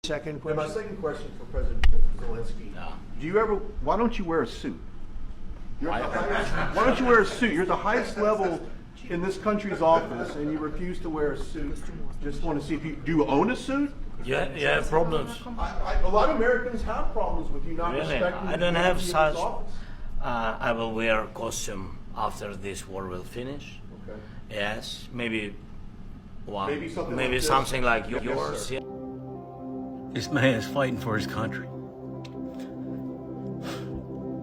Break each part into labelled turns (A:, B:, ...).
A: Second
B: And
A: question.
B: my second question for President Zelensky. Do you ever? Why don't you wear a suit? Why don't you wear a suit? You're at the highest level in this country's office, and you refuse to wear a suit. Just want to see if you own a suit.
C: Yeah, you have problems.
B: A lot of Americans have problems with you not
C: Really?
B: respecting.
C: I don't
B: the
C: have
B: dignity of
C: such.
B: this office.
C: I will wear a costume after this war will finish.
B: Okay.
C: Yes, maybe one.
B: Maybe something
C: maybe
B: like this.
C: something like
B: Yes,
C: yours.
B: sir.
C: Yeah.
D: This man is fighting for his country.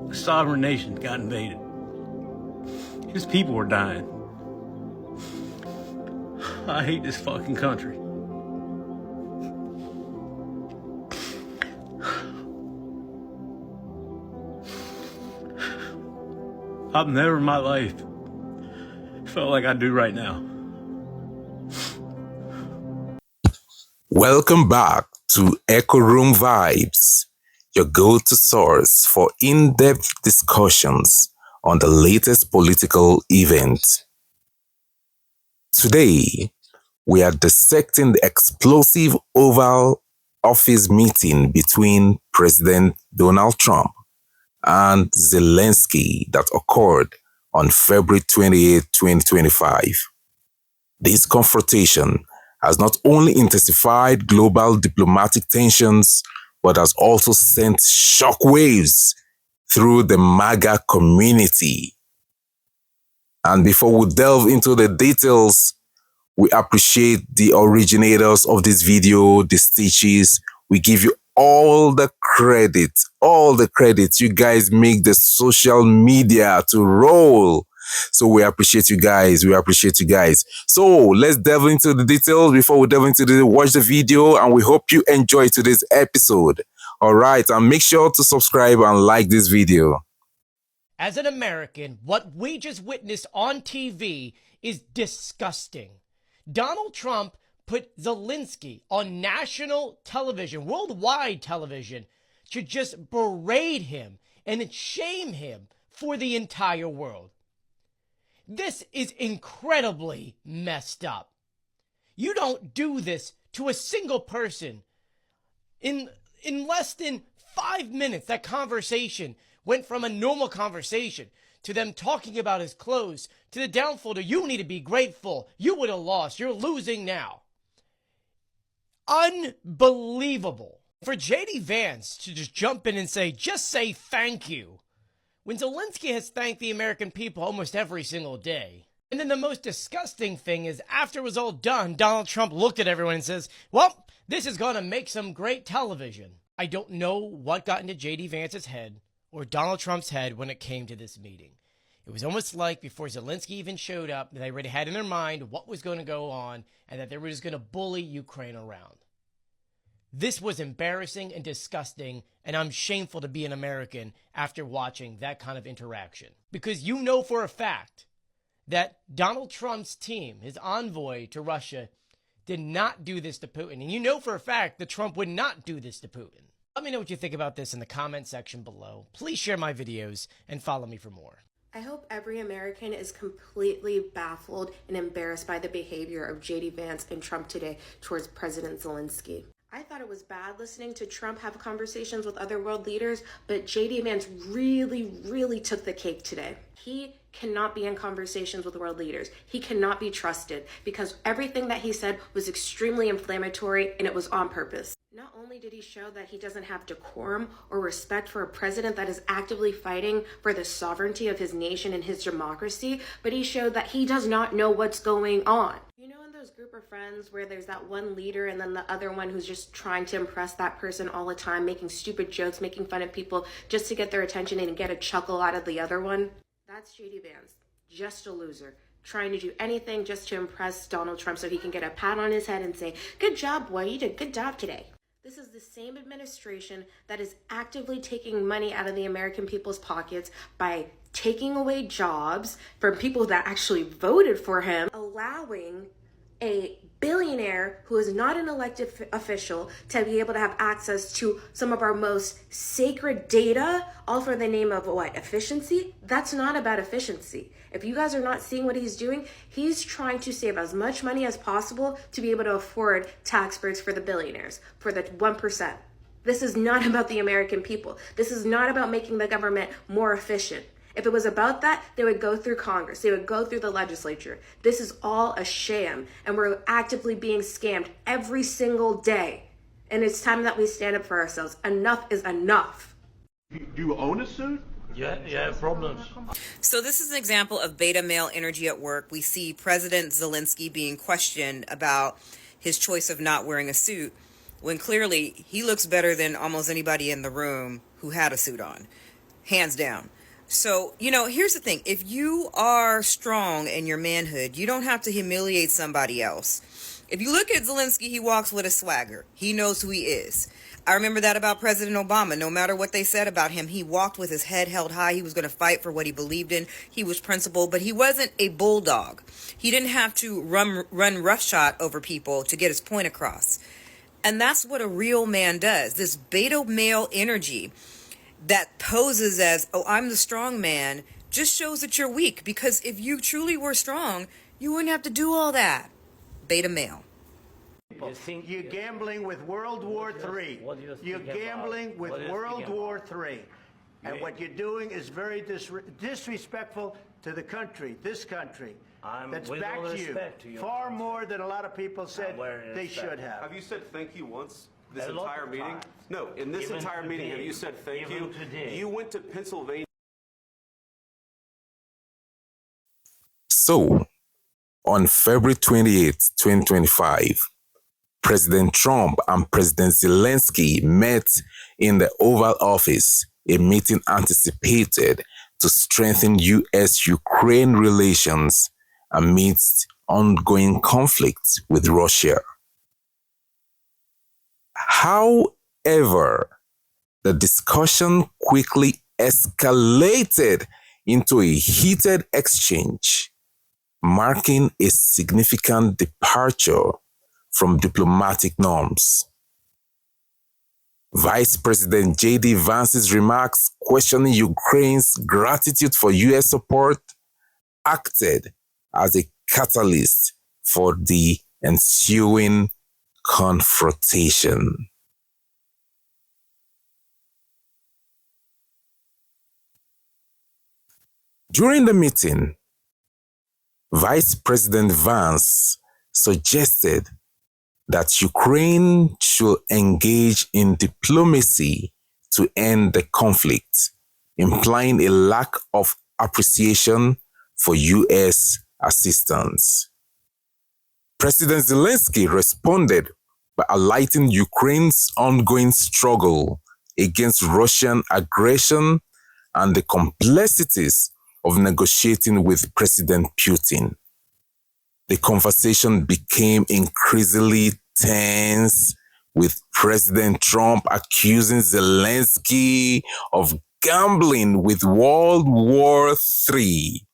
D: A sovereign nation got invaded. His people were dying. I hate this fucking country. I've never in my life felt like I do right now.
E: Welcome back to Echo Room Vibes, your go-to source for in-depth discussions on the latest political events. Today, we are dissecting the explosive Oval Office meeting between President Donald Trump and Zelensky that occurred on February 28, 2025. This confrontation has not only intensified global diplomatic tensions, but has also sent shockwaves through the MAGA community. And before we delve into the details, we appreciate the originators of this video, the Stitches. We give you all the credit. You guys make the social media to roll. So we appreciate you guys. So let's delve into the details. Before we delve into watch the video, and we hope you enjoy today's episode. All right, and make sure to subscribe and like this video.
F: As an American, what we just witnessed on TV is disgusting. Donald Trump put Zelensky on national television, worldwide television, to just berate him and shame him for the entire world. This is incredibly messed up. You don't do this to a single person. In less than 5 minutes, that conversation went from a normal conversation to them talking about his clothes, to the downfall to you need to be grateful. You would have lost. You're losing now. Unbelievable. For J.D. Vance to just jump in and say thank you, when Zelensky has thanked the American people almost every single day. And then the most disgusting thing is, after it was all done, Donald Trump looked at everyone and says, well, this is going to make some great television. I don't know what got into J.D. Vance's head or Donald Trump's head when it came to this meeting. It was almost like before Zelensky even showed up, they already had in their mind what was going to go on and that they were just going to bully Ukraine around. This was embarrassing and disgusting, and I'm shameful to be an American after watching that kind of interaction. Because you know for a fact that Donald Trump's team, his envoy to Russia, did not do this to Putin. And you know for a fact that Trump would not do this to Putin. Let me know what you think about this in the comment section below. Please share my videos and follow me for more.
G: I hope every American is completely baffled and embarrassed by the behavior of J.D. Vance and Trump today towards President Zelensky. I thought it was bad listening to Trump have conversations with other world leaders, but J.D. Vance really took the cake today. He cannot be in conversations with world leaders. He cannot be trusted because everything that he said was extremely inflammatory and it was on purpose. Not only did he show that he doesn't have decorum or respect for a president that is actively fighting for the sovereignty of his nation and his democracy, but he showed that he does not know what's going on. You know, in those group of friends where there's that one leader and then the other one who's just trying to impress that person all the time, making stupid jokes, making fun of people just to get their attention and get a chuckle out of the other one? That's J.D. Vance, just a loser, trying to do anything just to impress Donald Trump so he can get a pat on his head and say, good job, boy, you did a good job today. This is the same administration that is actively taking money out of the American people's pockets by taking away jobs from people that actually voted for him, allowing a billionaire who is not an elected official to be able to have access to some of our most sacred data, all for the name of what? Efficiency? That's not about efficiency. If you guys are not seeing what he's doing, he's trying to save as much money as possible to be able to afford tax breaks for the billionaires, for the 1%. This is not about the American people. This is not about making the government more efficient. If it was about that, they would go through Congress. They would go through the legislature. This is all a sham, and we're actively being scammed every single day. And it's time that we stand up for ourselves. Enough is enough.
B: Do you own a suit?
C: Yeah, problems.
A: So this is an example of beta male energy at work. We see President Zelensky being questioned about his choice of not wearing a suit, when clearly he looks better than almost anybody in the room who had a suit on, hands down. So, here's the thing. If you are strong in your manhood, you don't have to humiliate somebody else. If you look at Zelensky, he walks with a swagger. He knows who he is. I remember that about President Obama. No matter what they said about him, he walked with his head held high. He was going to fight for what he believed in. He was principled, but he wasn't a bulldog. He didn't have to run roughshod over people to get his point across. And that's what a real man does. This beta male energy that poses as, oh, I'm the strong man, just shows that you're weak. Because if you truly were strong, you wouldn't have to do all that. Beta male.
H: You're gambling with World War III. You're gambling with World War III. And what you're doing is very disrespectful to the country, this country. That's backed you far more than a lot of people said they should have.
I: Have you said thank you once this entire meeting? No, in this entire meeting, have you said thank you? You went to Pennsylvania.
E: So, on February 28, 2025, President Trump and President Zelensky met in the Oval Office, a meeting anticipated to strengthen U.S.-Ukraine relations amidst ongoing conflict with Russia. However, the discussion quickly escalated into a heated exchange, marking a significant departure from diplomatic norms. Vice President J.D. Vance's remarks questioning Ukraine's gratitude for U.S. support acted as a catalyst for the ensuing confrontation. During the meeting, Vice President Vance suggested that Ukraine should engage in diplomacy to end the conflict, implying a lack of appreciation for U.S. assistance. President Zelensky responded by highlighting Ukraine's ongoing struggle against Russian aggression and the complexities of negotiating with President Putin. The conversation became increasingly tense, with President Trump accusing Zelensky of gambling with World War III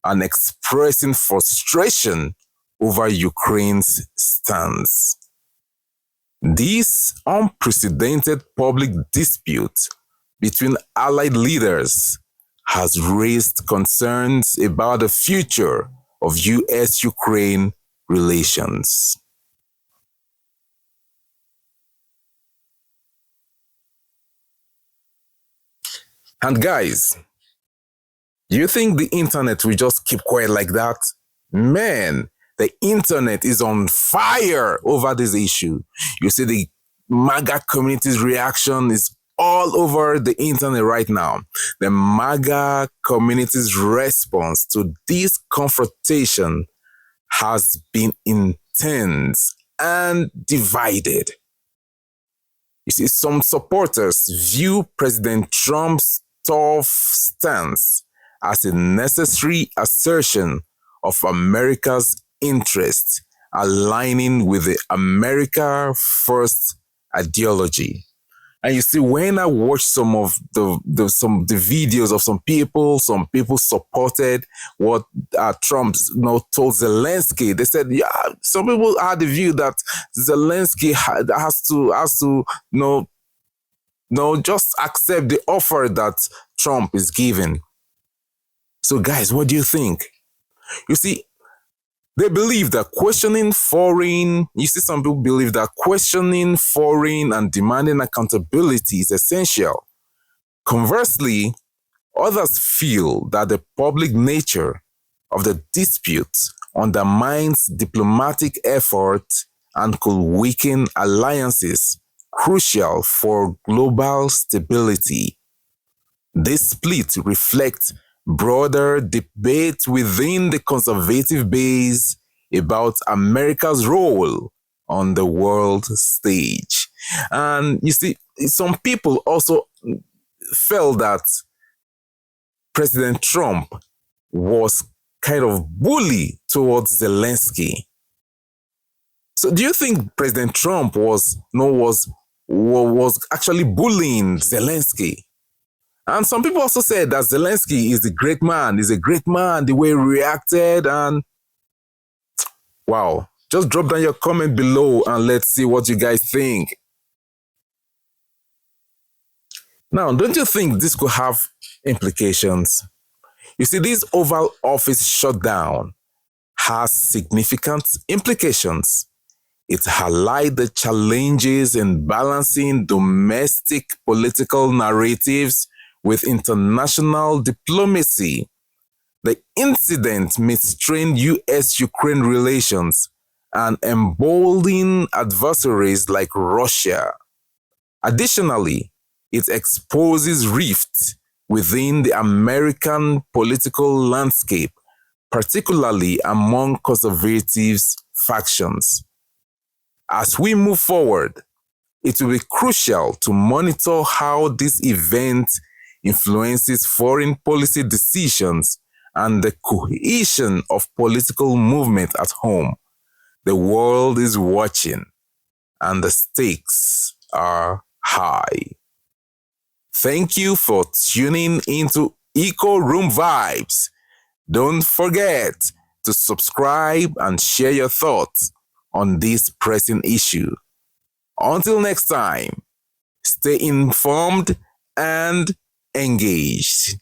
E: and expressing frustration over Ukraine's stance. This unprecedented public dispute between allied leaders has raised concerns about the future of U.S.-Ukraine relations. And guys, do you think the internet will just keep quiet like that? Man, the internet is on fire over this issue. You see the MAGA community's reaction is all over the internet right now. The MAGA community's response to this confrontation has been intense and divided. You see, some supporters view President Trump's tough stance as a necessary assertion of America's interests, aligning with the America First ideology. And you see, when I watched some of the videos of some people supported what Trump told Zelensky. They said, yeah, some people had the view that Zelensky has to just accept the offer that Trump is giving. So guys, what do you think? You see, they believe that some people believe that questioning foreign and demanding accountability is essential. Conversely, others feel that the public nature of the dispute undermines diplomatic effort and could weaken alliances crucial for global stability. This split reflects broader debate within the conservative base about America's role on the world stage. And you see, some people also felt that President Trump was kind of bully towards Zelensky. So do you think President Trump was actually bullying Zelensky? And some people also said that Zelensky is a great man. He's a great man, the way he reacted. And wow, just drop down your comment below and let's see what you guys think. Now, don't you think this could have implications? You see, this Oval Office shutdown has significant implications. It highlights the challenges in balancing domestic political narratives with international diplomacy. The incident may strain U.S.-Ukraine relations and embolden adversaries like Russia. Additionally, it exposes rifts within the American political landscape, particularly among conservatives factions. As we move forward, it will be crucial to monitor how this event influences foreign policy decisions and the cohesion of political movement at home. The world is watching, and the stakes are high. Thank you for tuning into Eco Room Vibes. Don't forget to subscribe and share your thoughts on this pressing issue. Until next time, stay informed and engaged.